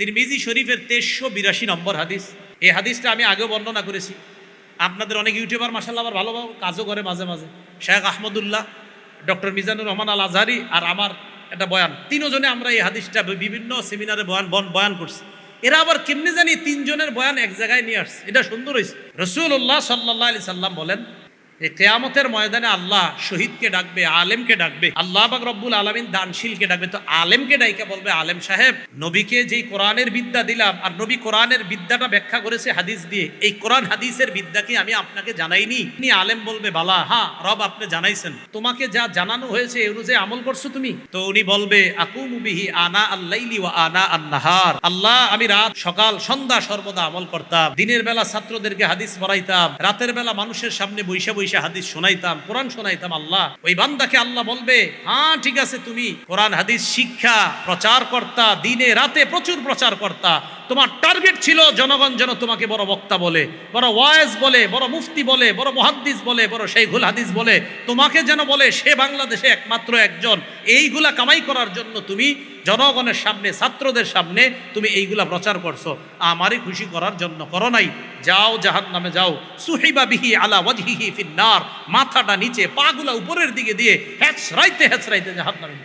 তিরমিজি শরীফের 1382 নম্বর হাদিস। এই হাদিসটা আমি আগেও বর্ণনা করেছি। আপনাদের অনেক ইউটিউবার মাশাআল্লাহ আবার ভালো কাজও করে মাঝে মাঝে। শেখ আহমদুল্লাহ, ডক্টর মিজানুর রহমান আল আজহারি আর আমার একটা বয়ান, তিনজনে আমরা এই হাদিসটা বিভিন্ন সেমিনারে বয়ান করছি। এরা আবার কেমনে জানি তিনজনের বয়ান এক জায়গায় নিয়ে আসছে, এটা সুন্দর হয়েছে। রাসূলুল্লাহ সাল্লাল্লাহু আলাইহি সাল্লাম বলেন, এই কিয়ামতের ময়দানে আল্লাহ শহীদকে ডাকবে, আলেমকে ডাকবে, আল্লাহ পাক রব্বুল আলামিন দানশীলকে ডাকবে। তো আলেমকে ডাইকা বলবে, আলেম সাহেব, নবীকে যেই কোরআনের বিদ্যা দিলাম আর নবী কোরআনের বিদ্যাটা ব্যাখ্যা করেছে হাদিস দিয়ে, এই কোরআন হাদিসের বিদ্যা কি আমি আপনাকে জানাইনি? আলেম বলবে, বালা, হ্যাঁ রব আপনি জানাইছেন, তোমাকে যা জানানো হয়েছে এই অনুযায়ী আমল করছো তুমি? তো উনি বলবে, আকুমু বিহি আনা আল-লাইলি ওয়া আনা আন-নাহার, আল্লাহ আমি রাত সকাল সন্ধ্যা সর্বদা আমল করতাম। দিনের বেলা ছাত্রদেরকে হাদিস পড়াইতাম, রাতের বেলা মানুষের সামনে বৈশা বৈশা হাদিস শোনাইতাম, কোরআন শোনাইতাম। আল্লাহ ওই বান্দাকে আল্লাহ বলবে, হ্যাঁ ঠিক আছে, তুমি কোরআন হাদিস শিক্ষা প্রচার করতা, দিনে রাতে প্রচুর প্রচার করতা, তোমার টার্গেট ছিল জনগণ যেন তোমাকে বড় বক্তা বলে, বড় ওয়াইজ বলে, বড় মুফতি বলে, বড় মুহাদ্দিস বলে, বড় শাইখুল হাদিস বলে, তোমাকে যেন বলে সে বাংলাদেশে একমাত্র একজন। এইগুলা কামাই করার জন্য তুমি জনগণের সামনে, ছাত্রদের সামনে তুমি এইগুলা প্রচার করছো, আমারই খুশি করার জন্য করো নাই। যাও জাহান্নামে যাও। সুহিবা বিহি আলা ওয়াজহিহি ফিন্নার, মাথাটা নিচে পাগুলা উপরের দিকে দিয়ে হেঁচড়াইতে হেঁচড়াইতে জাহান্নামে।